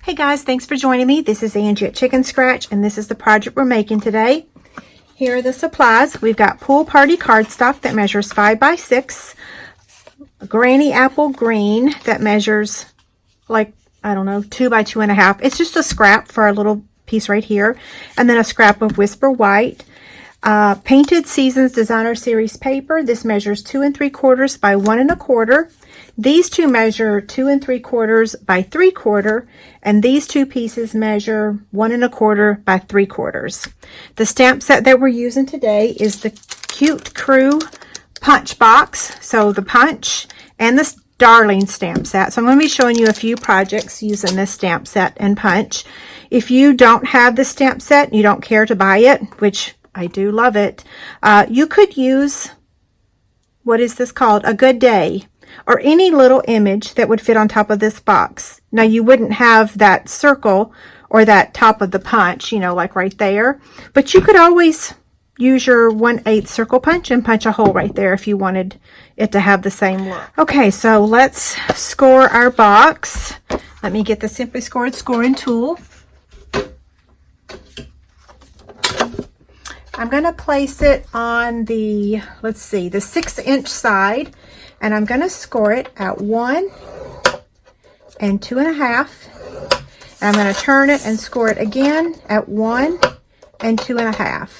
Hey guys, thanks for joining me. This is Angie at Chicken Scratch, and this is the project we're making today. Here are the supplies. We've got Pool Party cardstock that measures 5 by 6, a Granny Apple Green that measures like, I don't know, 2 by 2.5. It's just a scrap for our little piece right here, and then a scrap of Whisper White. Painted Seasons Designer Series paper. This measures 2 3/4 by 1 1/4. These two measure 2 3/4 by 3/4, and these two pieces measure 1 1/4 by 3/4. The stamp set that we're using today is the Cute Crew punch box. So the punch and the Darling stamp set. So I'm going to be showing you a few projects using this stamp set and punch. If you don't have the stamp set and you don't care to buy it, which I do love it, you could use, what is this called? A Good Day, or any little image that would fit on top of this box. Now you wouldn't have that circle or that top of the punch, you know, like right there, but you could always use your 1/8 circle punch and punch a hole right there if you wanted it to have the same look. Okay, so let's score our box. Let me get the Simply Scored scoring tool. I'm going to place it on the, let's see, the 6-inch side, and I'm going to score it at 1 and 2.5. And I'm going to turn it and score it again at 1 and 2.5.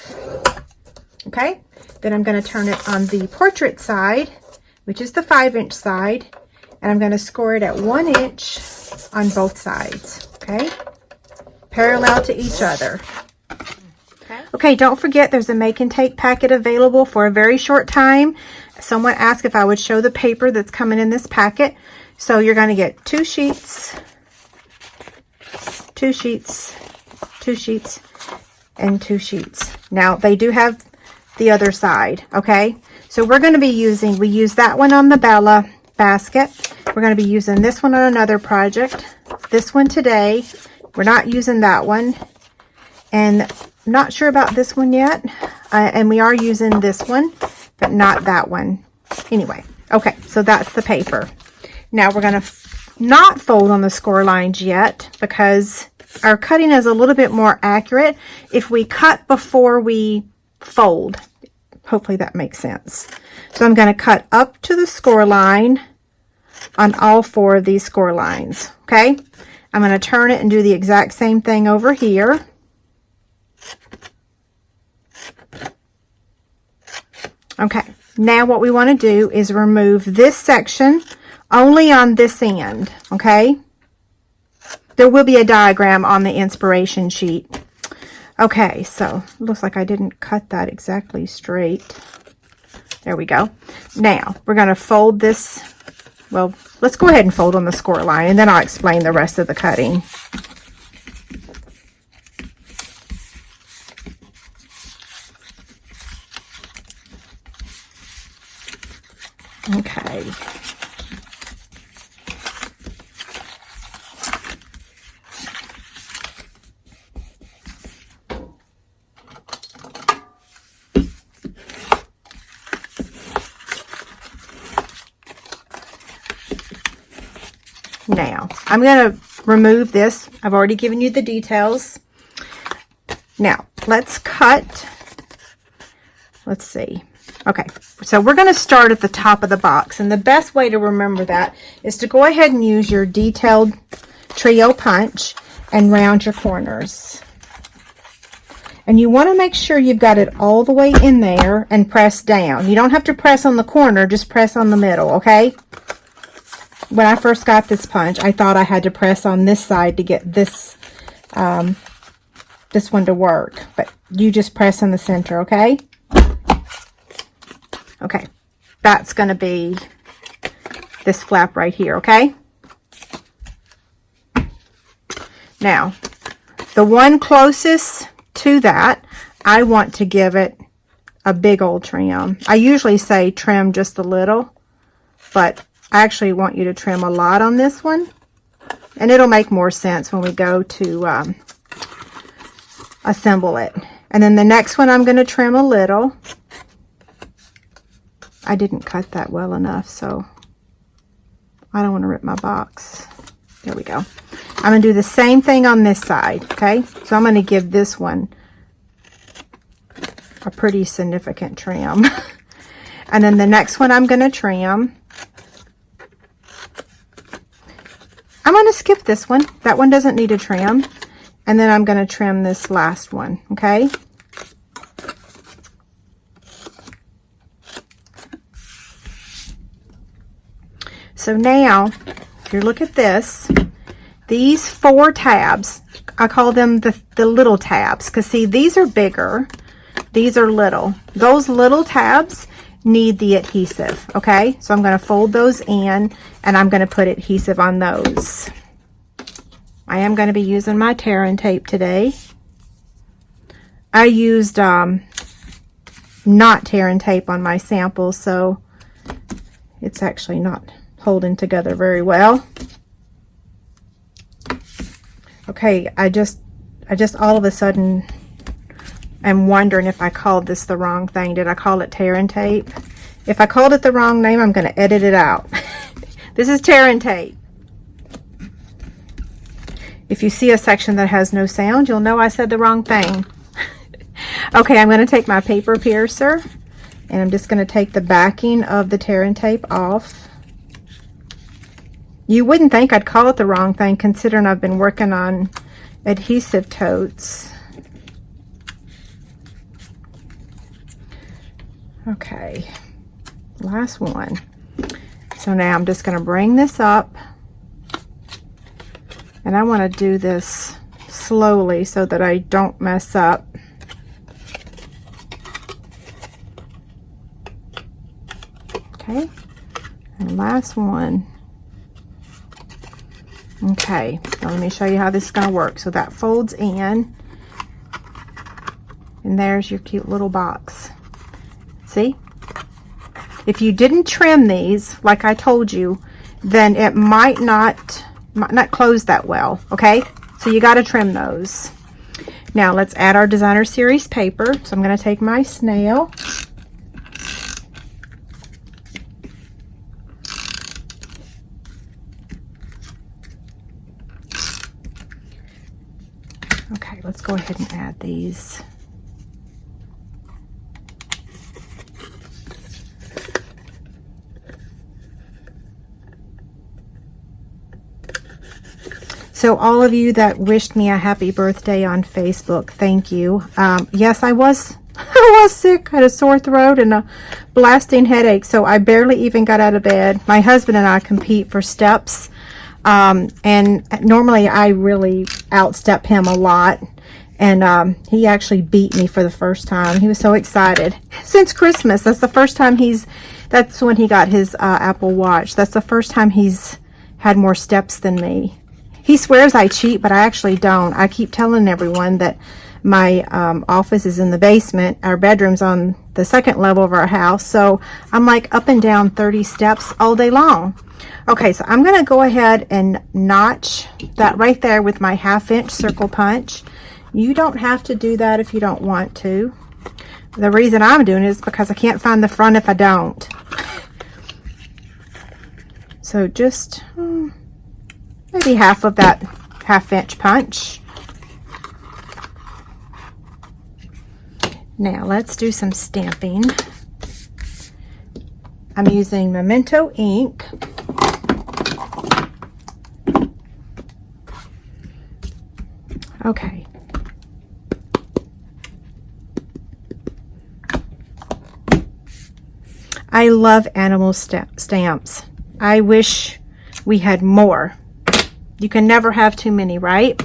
Okay, then I'm going to turn it on the portrait side, which is the 5-inch side, and I'm going to score it at 1 inch on both sides. Okay, parallel to each other. Okay, don't forget there's a make and take packet available for a very short time. Someone asked if I would show the paper that's coming in this packet. So you're going to get 2 sheets, 2 sheets, 2 sheets, and 2 sheets. Now they do have the other side, okay? So we're going to be using, we use that one on the Bella basket. We're going to be using this one on another project. This one today. We're not using that one. And I'm not sure about this one yet. And we are using this one, but not that one. Anyway, okay, so that's the paper. Now we're going to not fold on the score lines yet because our cutting is a little bit more accurate if we cut before we fold. Hopefully that makes sense. So I'm going to cut up to the score line on all 4 of these score lines. Okay, I'm going to turn it and do the exact same thing over here. Okay, now what we want to do is remove this section only on this end. Okay, there will be a diagram on the inspiration sheet. Okay, so it looks like I didn't cut that exactly straight. There we go. Now we're going to fold this. Well, let's go ahead and fold on the score line, and then I'll explain the rest of the cutting. Okay. Now, I'm going to remove this. I've already given you the details. Now, let's cut. Let's see. Okay, so we're going to start at the top of the box, and the best way to remember that is to go ahead and use your detailed trio punch and round your corners. And you want to make sure you've got it all the way in there and press down. You don't have to press on the corner, just press on the middle, okay? When I first got this punch, I thought I had to press on this side to get this this one to work, but you just press in the center, okay? Okay, that's going to be this flap right here, okay? Now, the one closest to that, I want to give it a big old trim. I usually say trim just a little, but I actually want you to trim a lot on this one, and it'll make more sense when we go to assemble it. And then the next one I'm going to trim a little. I didn't cut that well enough, so I don't want to rip my box. There we go. I'm going to do the same thing on this side, okay? So I'm going to give this one a pretty significant trim. And then the next one I'm going to trim. I'm going to skip this one. That one doesn't need a trim. And then I'm going to trim this last one, okay? So now, if you look at this, these 4 tabs, I call them the little tabs, because see, these are bigger, these are little. Those little tabs need the adhesive, okay? So I'm going to fold those in, and I'm going to put adhesive on those. I am going to be using my tear and tape today. I used not tear and tape on my sample, so it's actually not holding together very well. Okay, I just all of a sudden am wondering if I called this the wrong thing. Did I call it tear and tape? If I called it the wrong name, I'm going to edit it out. This is tear and tape. If you see a section that has no sound, you'll know I said the wrong thing. Okay, I'm going to take my paper piercer, and I'm just going to take the backing of the tear and tape off. You wouldn't think I'd call it the wrong thing, considering I've been working on adhesive totes. Okay, last one. So now I'm just going to bring this up, and I want to do this slowly so that I don't mess up. Okay, and last one. Okay, now let me show you how this is going to work. So that folds in, and there's your cute little box. See? If you didn't trim these, like I told you, then it might not close that well, okay? So you got to trim those. Now let's add our Designer Series paper. So I'm going to take my snail. Okay, let's go ahead and add these. So all of you that wished me a happy birthday on Facebook, thank you. Yes, I was sick, had a sore throat and a blasting headache, so I barely even got out of bed. My husband and I compete for steps, and normally I really outstep him a lot, and he actually beat me for the first time. He was so excited. Since Christmas, that's the first time that's when he got his Apple Watch. That's the first time he's had more steps than me. He swears I cheat, but I actually don't. I keep telling everyone that my office is in the basement. Our bedroom's on the second level of our house. So I'm like up and down 30 steps all day long. Okay, so I'm going to go ahead and notch that right there with my 1/2-inch circle punch. You don't have to do that if you don't want to. The reason I'm doing it is because I can't find the front if I don't. So just maybe half of that 1/2-inch punch. Now let's do some stamping. I'm using Memento ink. Okay. I love animal stamps. I wish we had more. You can never have too many, right?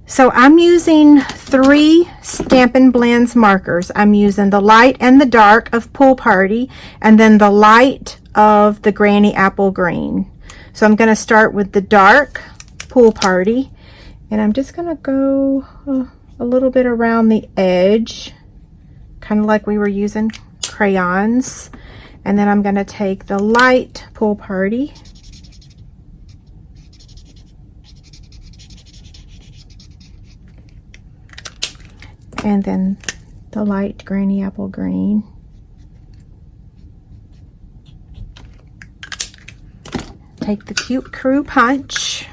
So I'm using 3 Stampin' Blends markers. I'm using the light and the dark of Pool Party, and then the light of the Granny Apple Green. So I'm going to start with the dark Pool Party, and I'm just going to go a little bit around the edge, kind of like we were using crayons. And then I'm going to take the light Pool Party, and then the light Granny Apple Green. Take the cute crew punch.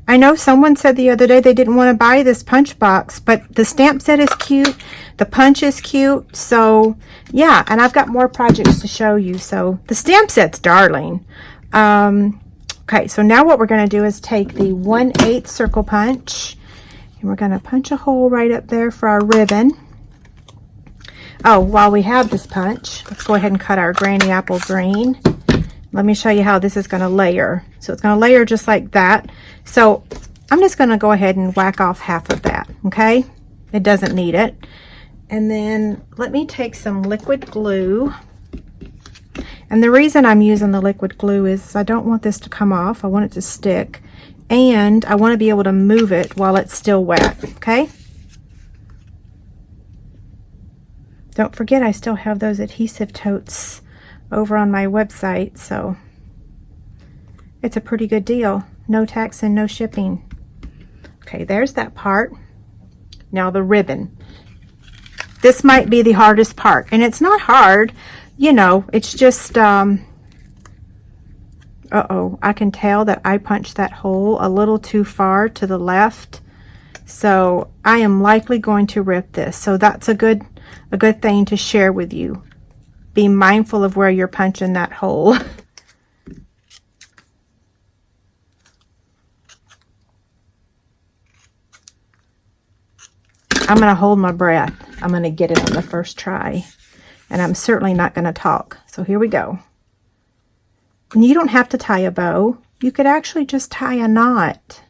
I know someone said the other day they didn't want to buy this punch box, but the stamp set is cute. The punch is cute. So yeah, and I've got more projects to show you. So the stamp set's darling. Okay, so now what we're going to do is take the 1/8 circle punch, and we're going to punch a hole right up there for our ribbon. Oh, while we have this punch, let's go ahead and cut our Granny Apple Green. Let me show you how this is going to layer. So it's going to layer just like that. So I'm just going to go ahead and whack off half of that, okay? It doesn't need it. And then let me take some liquid glue. And the reason I'm using the liquid glue is I don't want this to come off. I want it to stick. And I want to be able to move it while it's still wet, okay? Don't forget, I still have those adhesive totes over on my website, so it's a pretty good deal. No tax and no shipping. Okay, there's that part. Now the ribbon. This might be the hardest part, and it's not hard, you know, it's just I can tell that I punched that hole a little too far to the left, so I am likely going to rip this. So that's a good thing to share with you. Be mindful of where you're punching that hole. I'm going to hold my breath. I'm going to get it on the first try. And I'm certainly not going to talk. So here we go. And you don't have to tie a bow. You could actually just tie a knot.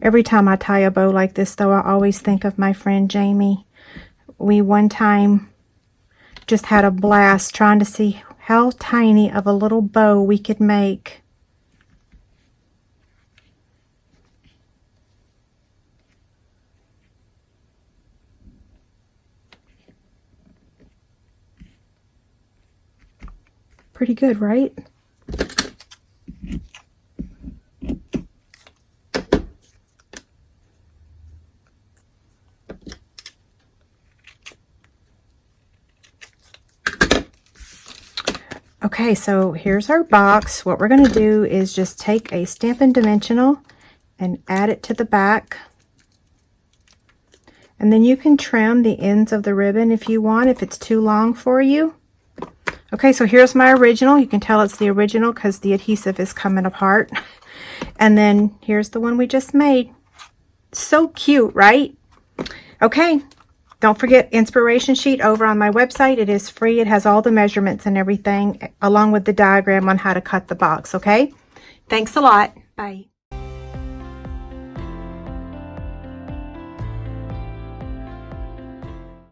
Every time I tie a bow like this, though, I always think of my friend Jamie. We one time just had a blast trying to see how tiny of a little bow we could make. Pretty good, right? Okay, so here's our box. What we're going to do is just take a Stampin' Dimensional and add it to the back. And then you can trim the ends of the ribbon if you want, if it's too long for you. Okay, so here's my original. You can tell it's the original because the adhesive is coming apart. And then here's the one we just made. So cute, right? Okay. Don't forget inspiration sheet over on my website. It is free. It has all the measurements and everything along with the diagram on how to cut the box, okay? Thanks a lot. Bye.